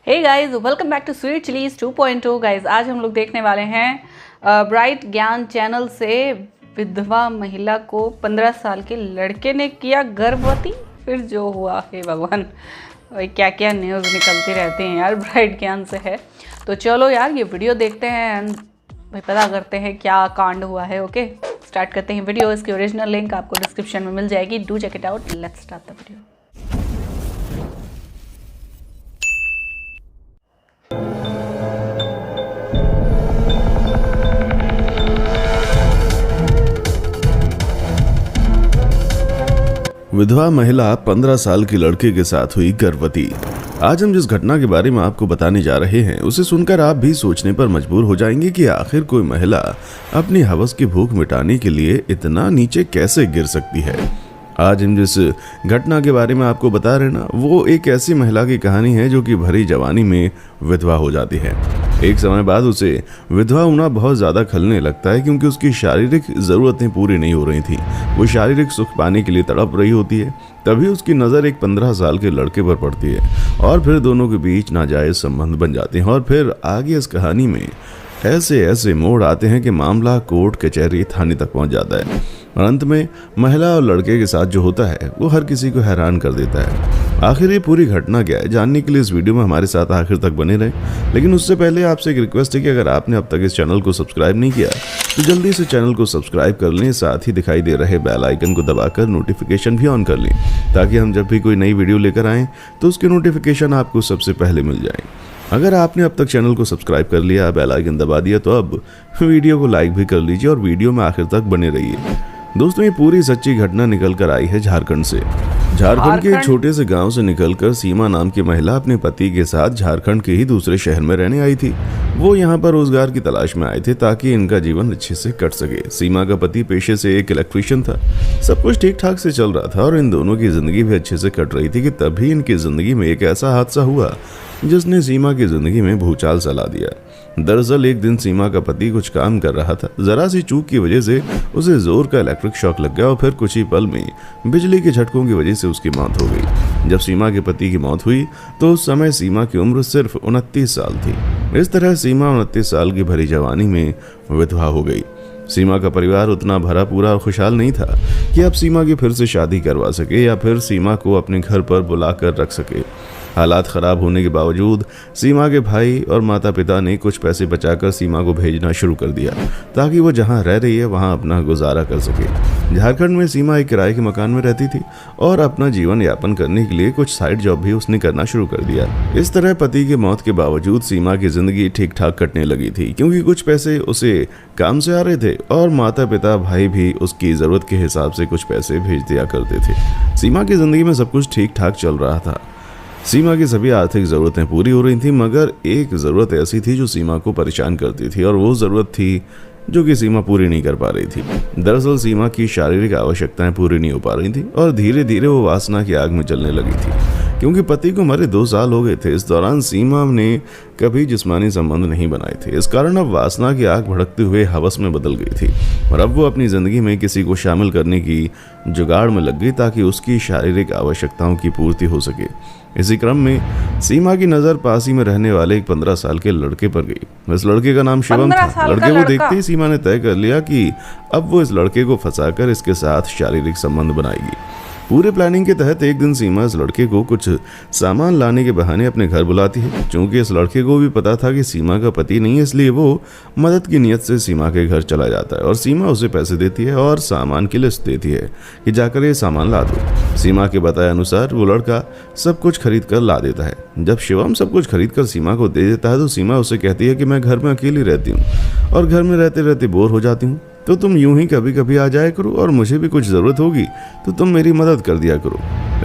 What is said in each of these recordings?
Hey guys, welcome back to sweet chillies 2.0। Guys, आज हम लोग देखने वाले हैं ब्राइट ज्ञान चैनल से विधवा महिला को 15 साल के लड़के ने किया गर्भवती। फिर जो हुआ, हे भगवान, क्या क्या न्यूज़ निकलती रहती हैं यार, ब्राइट ज्ञान से है। तो चलो यार ये वीडियो देखते हैं एंड भाई पता करते हैं क्या कांड हुआ है। ओके, स्टार्ट करते हैं वीडियो। इसकी ओरिजिनल लिंक आपको डिस्क्रिप्शन में मिल जाएगी। Do check it out. Let's start the video. विधवा महिला 15 साल के लड़के के साथ हुई गर्भवती। आज हम जिस घटना के बारे में आपको बताने जा रहे हैं उसे सुनकर आप भी सोचने पर मजबूर हो जाएंगे कि आखिर कोई महिला अपनी हवस की भूख मिटाने के लिए इतना नीचे कैसे गिर सकती है। आज हम जिस घटना के बारे में आपको बता रहे ना, वो एक ऐसी महिला की कहानी है जो कि भरी जवानी में विधवा हो जाती है। एक समय बाद उसे विधवा होना बहुत ज़्यादा खलने लगता है, क्योंकि उसकी शारीरिक ज़रूरतें पूरी नहीं हो रही थी। वो शारीरिक सुख पाने के लिए तड़प रही होती है। तभी उसकी नज़र एक 15 साल के लड़के पर पड़ती है और फिर दोनों के बीच नाजायज़ संबंध बन जाते हैं। और फिर आगे इस कहानी में ऐसे ऐसे मोड़ आते हैं कि मामला कोर्ट कचहरी थाने तक पहुंच जाता है। और अंत में महिला और लड़के के साथ जो होता है वो हर किसी को हैरान कर देता है। आखिर ये पूरी घटना क्या है, जानने के लिए इस वीडियो में हमारे साथ आखिर तक बने रहें। लेकिन उससे पहले आपसे एक रिक्वेस्ट है कि अगर आपने अब तक इस चैनल को सब्सक्राइब नहीं किया तो जल्दी से चैनल को सब्सक्राइब कर लें, साथ ही दिखाई दे रहे बेल आइकन को दबाकर नोटिफिकेशन भी ऑन कर लें, ताकि हम जब भी कोई नई वीडियो लेकर आएँ तो उसके नोटिफिकेशन आपको सबसे पहले मिल जाए। अगर आपने अब तक चैनल को सब्सक्राइब कर लिया, बेल आइकन दबा दिया, तो अब वीडियो को लाइक भी कर लीजिए और वीडियो में आखिर तक बने रहिए। दोस्तों, ये पूरी सच्ची घटना निकल कर आई है झारखंड से। झारखंड के एक छोटे से गांव से निकलकर सीमा नाम की महिला अपने पति के साथ झारखंड के ही दूसरे शहर में रहने आई थी। वो यहाँ पर रोजगार की तलाश में आए थे ताकि इनका जीवन अच्छे से कट सके। सीमा का पति पेशे से एक इलेक्ट्रीशियन था। सब कुछ ठीक ठाक से चल रहा था और इन दोनों की जिंदगी भी अच्छे से कट रही थी कि तभी इनकी जिंदगी में एक ऐसा हादसा हुआ जिसने सीमा की जिंदगी में भूचाल चला दिया। दरअसल एक दिन सीमा का पति कुछ काम कर रहा था। जरा सी चूक की वजह से उसे जोर का इलेक्ट्रिक शॉक लग गया और फिर कुछ ही पल में बिजली के झटकों की वजह से उसकी मौत हो गई। जब सीमा के पति की मौत हुई तो उस समय सीमा की उम्र सिर्फ 29 साल थी। इस तरह सीमा 29 साल की भरी जवानी में विधवा हो गई। सीमा का परिवार उतना भरा पूरा और खुशहाल नहीं था कि अब सीमा की फिर से शादी करवा सके या फिर सीमा को अपने घर पर बुलाकर रख सके। हालात खराब होने के बावजूद सीमा के भाई और माता पिता ने कुछ पैसे बचाकर सीमा को भेजना शुरू कर दिया ताकि वो जहां रह रही है वहां अपना गुजारा कर सके। झारखंड में सीमा एक किराए के मकान में रहती थी और अपना जीवन यापन करने के लिए कुछ साइड जॉब भी उसने करना शुरू कर दिया। इस तरह पति की मौत के बावजूद सीमा की जिंदगी ठीक ठाक कटने लगी थी, क्योंकि कुछ पैसे उसे काम से आ रहे थे और माता पिता भाई भी उसकी जरूरत के हिसाब से कुछ पैसे भेज दिया करते थे। सीमा की जिंदगी में सब कुछ ठीक ठाक चल रहा था। सीमा की सभी आर्थिक ज़रूरतें पूरी हो रही थीं, मगर एक ज़रूरत ऐसी थी जो सीमा को परेशान करती थी और वो ज़रूरत थी जो कि सीमा पूरी नहीं कर पा रही थी। दरअसल सीमा की शारीरिक आवश्यकताएं पूरी नहीं हो पा रही थी और धीरे धीरे वो वासना की आग में जलने लगी थी। क्योंकि पति को मरे 2 साल हो गए थे, इस दौरान सीमा ने कभी जिस्मानी संबंध नहीं बनाए थे। इस कारण अब वासना की आग भड़कते हुए हवस में बदल गई थी और अब वो अपनी जिंदगी में किसी को शामिल करने की जुगाड़ में लग गई ताकि उसकी शारीरिक आवश्यकताओं की पूर्ति हो सके। इसी क्रम में सीमा की नज़र पास ही में रहने वाले एक 15 साल के लड़के पर गई। इस लड़के का नाम शिवम था। लड़के को देखते ही सीमा ने तय कर लिया कि अब वो इस लड़के को फंसाकर इसके साथ शारीरिक संबंध बनाएगी। पूरे प्लानिंग के तहत एक दिन सीमा इस लड़के को कुछ सामान लाने के बहाने अपने घर बुलाती है। चूंकि इस लड़के को भी पता था कि सीमा का पति नहीं है, इसलिए वो मदद की नीयत से सीमा के घर चला जाता है और सीमा उसे पैसे देती है और सामान की लिस्ट देती है कि जाकर ये सामान ला दो। सीमा के बताए अनुसार वो लड़का सब कुछ खरीद कर ला देता है। जब शिवम सब कुछ खरीद कर सीमा को दे देता है तो सीमा उसे कहती है कि मैं घर में अकेली रहती हूँ और घर में रहते रहते बोर हो जाती हूँ, तो तुम यूं ही कभी कभी आ जाया करो और मुझे भी कुछ ज़रूरत होगी तो तुम मेरी मदद कर दिया करो।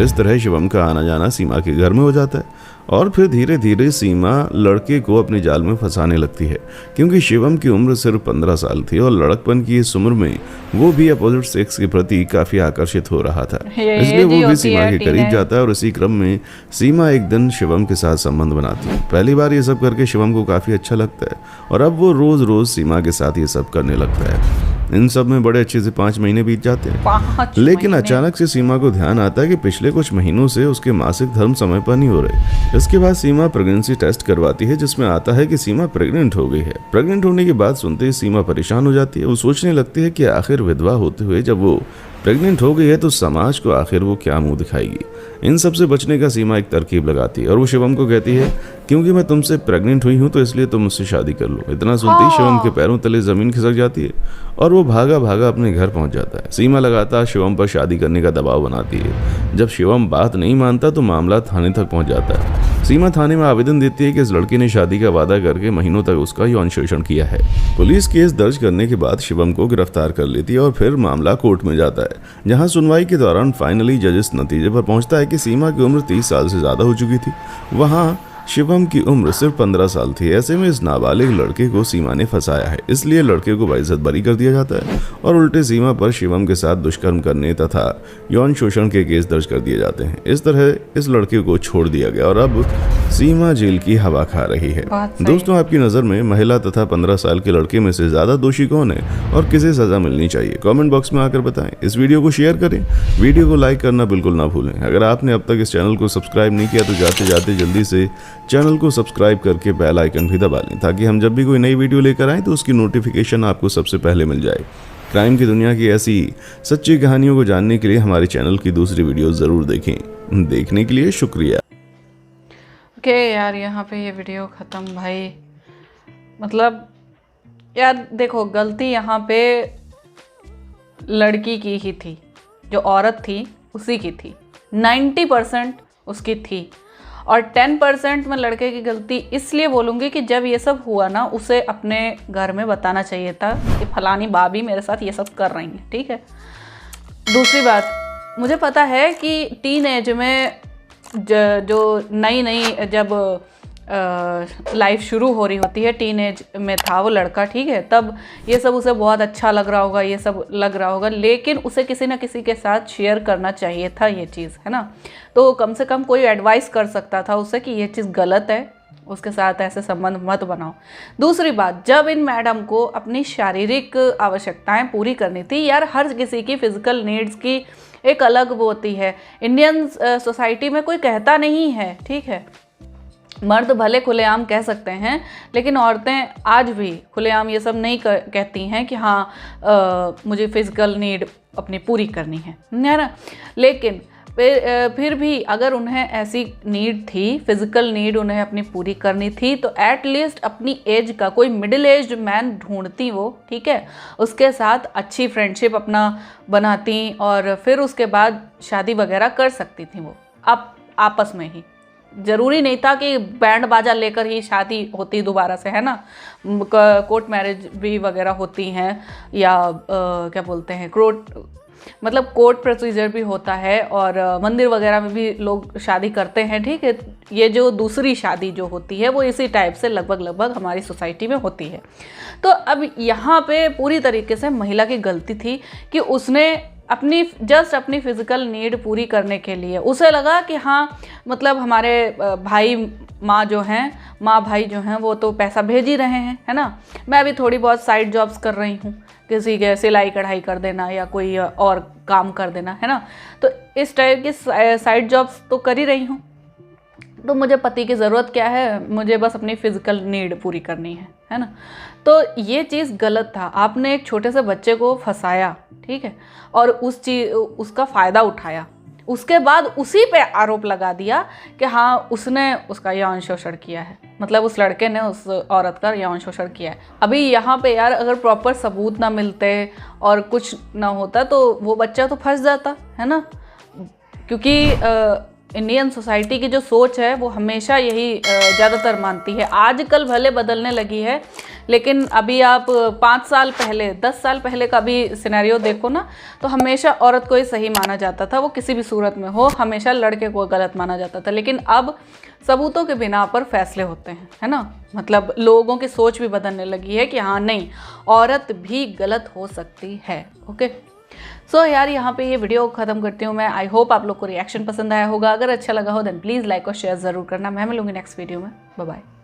इस तरह शिवम का आना जाना सीमा के घर में हो जाता है और फिर धीरे धीरे सीमा लड़के को अपने जाल में फंसाने लगती है। क्योंकि शिवम की उम्र सिर्फ 15 साल थी और लड़कपन की इस उम्र में वो भी अपोजिट सेक्स के प्रति काफ़ी आकर्षित हो रहा था, इसलिए वो भी सीमा के करीब जाता है और इसी क्रम में सीमा एक दिन शिवम के साथ संबंध बनाती है। पहली बार ये सब करके शिवम को काफ़ी अच्छा लगता है और अब वो रोज़ रोज़ सीमा के साथ ये सब करने लगता है। इन सब में बड़े अच्छे से 5 महीने बीत जाते हैं। 5 लेकिन महीने। अचानक से सीमा को ध्यान आता है कि पिछले कुछ महीनों से उसके मासिक धर्म समय पर नहीं हो रहे। इसके बाद सीमा प्रेगनेंसी टेस्ट करवाती है, जिसमें आता है कि सीमा प्रेग्नेंट हो गई है। प्रेग्नेंट होने की बात सुनते ही सीमा परेशान हो जाती है। वो सोचने लगती है कि आखिर विधवा होते हुए जब वो प्रेग्नेंट हो गई है तो समाज को आखिर वो क्या मुंह दिखाएगी। इन सब से बचने का सीमा एक तरकीब लगाती है और वो शिवम को कहती है, क्योंकि मैं तुमसे प्रेग्नेंट हुई हूँ तो इसलिए तुम मुझसे शादी कर लो। इतना सुनते ही शिवम के पैरों तले जमीन खिसक जाती है और वो भागा भागा अपने घर पहुंच जाता है। सीमा लगातार शिवम पर शादी करने का दबाव बनाती है। जब शिवम बात नहीं मानता तो मामला थाने तक पहुंच जाता है। सीमा थाने में आवेदन देती है कि इस लड़के ने शादी का वादा करके महीनों तक उसका यौन शोषण किया है। पुलिस केस दर्ज करने के बाद शिवम को गिरफ्तार कर लेती है और फिर मामला कोर्ट में जाता है, जहां सुनवाई के दौरान फाइनली जज इस नतीजे पर पहुंचता है कि सीमा की उम्र 30 साल से ज्यादा हो चुकी थी। वहां शिवम की उम्र सिर्फ 15 साल थी। ऐसे में इस नाबालिग लड़के को सीमा ने फंसाया है, इसलिए लड़के को बाइज्जत बरी कर दिया जाता है और उल्टे सीमा पर शिवम के साथ दुष्कर्म करने तथा यौन शोषण के केस दर्ज कर दिए जाते हैं। इस तरह इस लड़के को छोड़ दिया गया और अब सीमा जेल की हवा खा रही है। दोस्तों, आपकी नज़र में महिला तथा 15 साल के लड़के में से ज़्यादा दोषी कौन है और किसे सज़ा मिलनी चाहिए? कमेंट बॉक्स में आकर बताएं। इस वीडियो को शेयर करें, वीडियो को लाइक करना बिल्कुल ना भूलें। अगर आपने अब तक इस चैनल को सब्सक्राइब नहीं किया तो जाते जाते जल्दी से चैनल को सब्सक्राइब करके बेल आइकन भी दबा लें, ताकि हम जब भी कोई नई वीडियो लेकर आएँ तो उसकी नोटिफिकेशन आपको सबसे पहले मिल जाए। क्राइम की दुनिया की ऐसी सच्ची कहानियों को जानने के लिए हमारे चैनल की दूसरी वीडियो ज़रूर देखें। देखने के लिए शुक्रिया। ओके यार, यहाँ पे ये वीडियो ख़त्म भाई। मतलब यार देखो, गलती यहाँ पे लड़की की ही थी, जो औरत थी उसी की थी। 90% उसकी थी और 10% मैं लड़के की गलती इसलिए बोलूँगी कि जब ये सब हुआ ना, उसे अपने घर में बताना चाहिए था कि फलानी भाभी मेरे साथ ये सब कर रही हैं। ठीक है। दूसरी बात, मुझे पता है कि टीन एज में जो नई जब लाइफ शुरू हो रही होती है, टीन एज में था वो लड़का, ठीक है, तब ये सब उसे बहुत अच्छा लग रहा होगा, ये सब लग रहा होगा, लेकिन उसे किसी ना किसी के साथ शेयर करना चाहिए था ये चीज़, है ना। तो कम से कम कोई एडवाइस कर सकता था उसे कि ये चीज़ गलत है, उसके साथ ऐसे संबंध मत बनाओ। दूसरी बात, जब इन मैडम को अपनी शारीरिक आवश्यकताएं पूरी करनी थी, यार हर किसी की फिजिकल नीड्स की एक अलग वो होती है। इंडियन सोसाइटी में कोई कहता नहीं है, ठीक है, मर्द भले खुलेआम कह सकते हैं, लेकिन औरतें आज भी खुलेआम ये सब नहीं कहती हैं कि हाँ मुझे फिजिकल नीड अपनी पूरी करनी है ना। लेकिन फिर भी अगर उन्हें ऐसी नीड थी, फिजिकल नीड उन्हें अपनी पूरी करनी थी, तो एटलीस्ट अपनी एज का कोई मिडिल एज मैन ढूंढती वो, ठीक है, उसके साथ अच्छी फ्रेंडशिप अपना बनाती और फिर उसके बाद शादी वगैरह कर सकती थी वो आपस में ही। ज़रूरी नहीं था कि बैंड बाजा लेकर ही शादी होती दोबारा से, है ना। कोर्ट मैरिज भी वगैरह होती हैं, या क्या बोलते हैं, कोर्ट प्रोसीजर भी होता है और मंदिर वगैरह में भी लोग शादी करते हैं, ठीक है। ये जो दूसरी शादी जो होती है वो इसी टाइप से लगभग हमारी सोसाइटी में होती है। तो अब यहाँ पे पूरी तरीके से महिला की गलती थी कि उसने अपनी फिजिकल नीड पूरी करने के लिए उसे लगा कि हाँ, मतलब हमारे माँ भाई जो हैं वो तो पैसा भेज ही रहे हैं, है ना, मैं भी थोड़ी बहुत साइड जॉब्स कर रही हूँ, किसी के सिलाई कढ़ाई कर देना या कोई और काम कर देना, है ना, तो इस टाइप की साइड जॉब्स तो कर ही रही हूँ, तो मुझे पति की ज़रूरत क्या है, मुझे बस अपनी फ़िज़िकल नीड पूरी करनी है ना। तो ये चीज़ गलत था। आपने एक छोटे से बच्चे को फंसाया, ठीक है, और उसका फ़ायदा उठाया, उसके बाद उसी पे आरोप लगा दिया कि हाँ उसने उसका यौन शोषण किया है, मतलब उस लड़के ने उस औरत का यौन शोषण किया है। अभी यहाँ पे यार अगर प्रॉपर सबूत ना मिलते और कुछ ना होता तो वो बच्चा तो फंस जाता, है ना, क्योंकि इंडियन सोसाइटी की जो सोच है वो हमेशा यही ज़्यादातर मानती है। आजकल भले बदलने लगी है, लेकिन अभी आप 5 साल पहले 10 साल पहले का भी सिनेरियो देखो ना, तो हमेशा औरत को ही सही माना जाता था, वो किसी भी सूरत में हो, हमेशा लड़के को गलत माना जाता था। लेकिन अब सबूतों के बिना पर फैसले होते हैं, है ना, मतलब लोगों की सोच भी बदलने लगी है कि हाँ नहीं, औरत भी गलत हो सकती है। ओके, सो यार यहाँ पे ये वीडियो ख़त्म करती हूँ मैं। आई होप आप लोग को रिएक्शन पसंद आया होगा। अगर अच्छा लगा हो देन प्लीज़ लाइक और शेयर ज़रूर करना। मैं मिलूँगी नेक्स्ट वीडियो में। Bye bye.